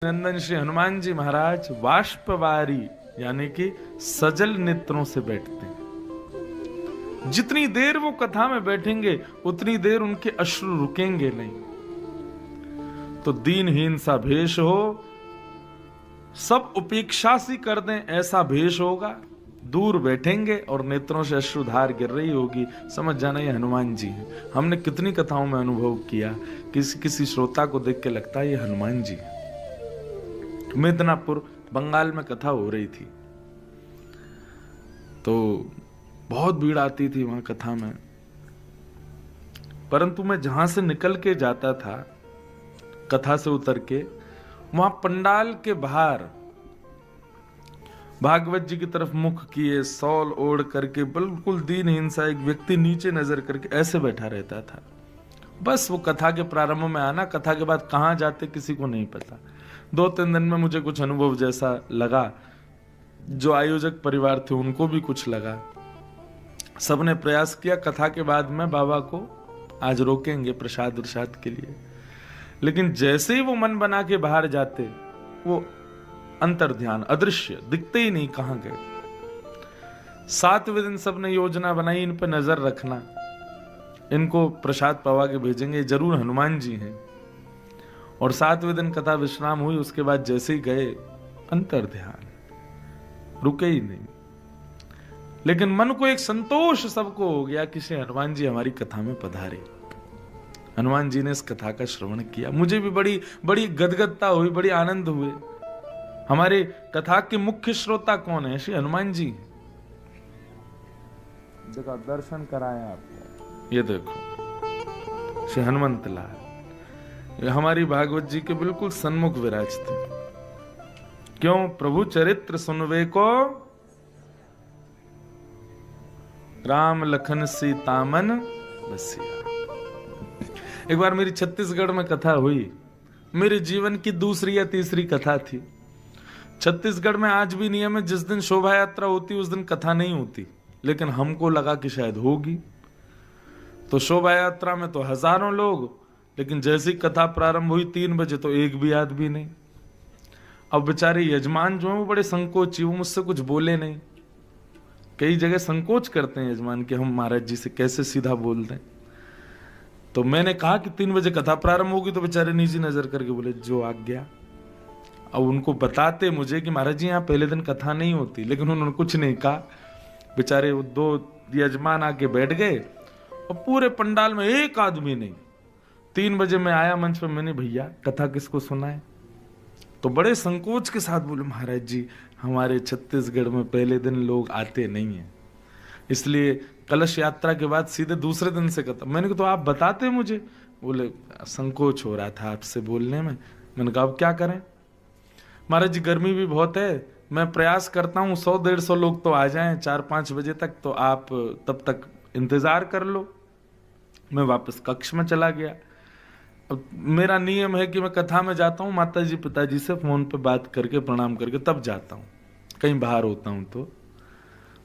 नंदन श्री हनुमान जी महाराज बाष्पवारी यानी कि सजल नेत्रों से बैठते हैं। जितनी देर वो कथा में बैठेंगे उतनी देर उनके अश्रु रुकेंगे नहीं। तो दीनहीन सा भेष हो, सब उपेक्षा सी कर दें ऐसा भेष होगा, दूर बैठेंगे और नेत्रों से अश्रुधार गिर रही होगी, समझ जाना ये हनुमान जी हैं। हमने कितनी कथाओं में अनुभव किया, किसी श्रोता को देख के लगता है ये हनुमान जी है। मिदनापुर बंगाल में कथा हो रही थी तो बहुत भीड़ आती थी वहां कथा में, परंतु मैं जहां से निकल के जाता था कथा से उतर के, वहां पंडाल के बाहर भागवत जी की तरफ मुख किए, सौल ओढ़ करके बिल्कुल दीनहीन सा एक व्यक्ति नीचे नजर करके ऐसे बैठा रहता था। बस वो कथा के प्रारंभ में आना, कथा के बाद कहां जाते किसी को नहीं पता। 2-3 दिन में मुझे कुछ अनुभव जैसा लगा, जो आयोजक परिवार थे उनको भी कुछ लगा। सबने प्रयास किया कथा के बाद में बाबा को आज रोकेंगे प्रसाद प्रसाद के लिए, लेकिन जैसे ही वो मन बना के बाहर जाते वो अंतर ध्यान अदृश्य दिखते ही नहीं, कहां गए। 7वें दिन सबने योजना बनाई इन पे नजर रखना, इनको प्रसाद पवा के भेजेंगे, जरूर हनुमान जी हैं। और 7वें दिन कथा विश्राम हुई, उसके बाद जैसे ही गए अंतर ध्यान, रुके ही नहीं। लेकिन मन को एक संतोष सबको हो गया कि श्री हनुमान जी हमारी कथा में पधारे। हनुमान जी ने इस कथा का श्रवण किया, मुझे भी बड़ी बड़ी गदगदता हुई, बड़ी आनंद हुए। हमारे कथा के मुख्य श्रोता कौन है? श्री हनुमान जी। देखो दर्शन कराए आपको, ये देखो श्री हनुमंत लाल हमारी भागवत जी के बिल्कुल सन्मुख विराजते। क्यों? प्रभु चरित्र सुनवे को राम लखन सीता मन बसिया। एक बार मेरी छत्तीसगढ़ में कथा हुई, मेरे जीवन की दूसरी या तीसरी कथा थी। छत्तीसगढ़ में आज भी नियम है, जिस दिन शोभा यात्रा होती उस दिन कथा नहीं होती, लेकिन हमको लगा कि शायद होगी। तो शोभा यात्रा में तो हजारों लोग, लेकिन जैसी कथा प्रारंभ हुई 3 बजे तो एक भी आदमी नहीं। अब बेचारे यजमान जो है वो बड़े संकोची, वो मुझसे कुछ बोले नहीं। कई जगह संकोच करते हैं यजमान कि हम महाराज जी से कैसे सीधा बोल दें। तो मैंने कहा कि 3 बजे कथा प्रारंभ होगी, तो बेचारे नीचे नजर करके बोले जो आज्ञा। अब उनको बताते मुझे कि महाराज जी यहाँ पहले दिन कथा नहीं होती, लेकिन उन्होंने कुछ नहीं कहा। बेचारे वो 2 यजमान आके बैठ गए और पूरे पंडाल में एक आदमी नहीं। 3 बजे मैं आया मंच पर, मैंने भैया कथा किसको सुनाए? तो बड़े संकोच के साथ बोले महाराज जी हमारे छत्तीसगढ़ में पहले दिन लोग आते नहीं हैं, इसलिए कलश यात्रा के बाद सीधे दूसरे दिन से कथा। मैंने कहा तो आप बताते मुझे। बोले संकोच हो रहा था आपसे बोलने में। मैंने कहा अब क्या करें महाराज जी, गर्मी भी बहुत है, मैं प्रयास करता हूँ 100-150 लोग तो आ जाएं 4-5 बजे तक, तो आप तब तक इंतजार कर लो। मैं वापस कक्ष में चला गया। अब मेरा नियम है कि मैं कथा में जाता हूँ माता जी पिताजी से फोन पे बात करके प्रणाम करके तब जाता हूँ, कहीं बाहर होता हूँ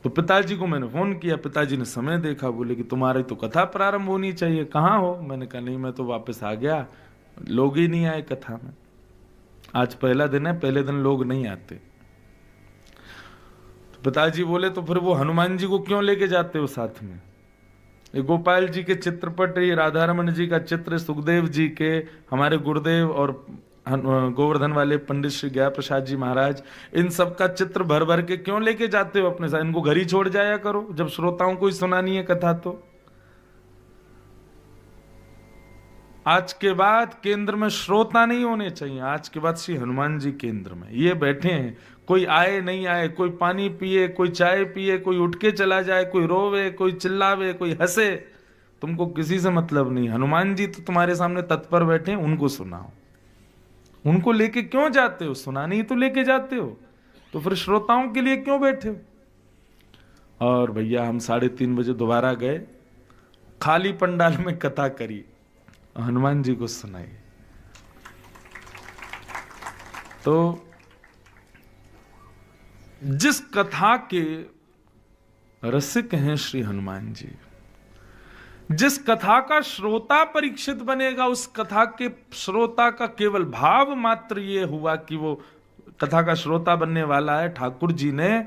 तो पिताजी को मैंने फोन किया, पिताजी ने समय देखा, बोले कि तुम्हारी तो कथा प्रारंभ होनी चाहिए, कहाँ हो? मैंने कहा नहीं मैं तो वापस आ गया, लोग ही नहीं आए कथा में, आज पहला दिन है, पहले दिन लोग नहीं आते। तो पिताजी बोले तो फिर वो हनुमान जी को क्यों लेके जाते हो साथ में? ये गोपाल जी के चित्रपट, ये राधा रमन जी का चित्र, सुखदेव जी के, हमारे गुरुदेव और गोवर्धन वाले पंडित श्री गया प्रसाद जी महाराज, इन सब का चित्र भर भर के क्यों लेके जाते हो अपने साथ? इनको घर ही छोड़ जाया करो जब श्रोताओं को ही सुनानी है कथा। तो आज के बाद केंद्र में श्रोता नहीं होने चाहिए, आज के बाद श्री हनुमान जी केंद्र में ये बैठे हैं। कोई आए नहीं आए, कोई पानी पिए, कोई चाय पिए, कोई उठ के चला जाए, कोई रोवे, कोई चिल्लावे, कोई हंसे, तुमको किसी से मतलब नहीं। हनुमान जी तो तुम्हारे सामने तत्पर बैठे हैं, उनको सुनाओ। उनको लेके क्यों जाते हो? सुनाने ही तो लेके जाते हो, तो फिर श्रोताओं के लिए क्यों बैठे हो? और भैया हम 3:30 बजे दोबारा गए, खाली पंडाल में कथा करी, हनुमान जी को सुनाई। तो जिस कथा के रसिक हैं श्री हनुमान जी, जिस कथा का श्रोता परीक्षित बनेगा, उस कथा के श्रोता का केवल भाव मात्र ये हुआ कि वो कथा का श्रोता बनने वाला है, ठाकुर जी ने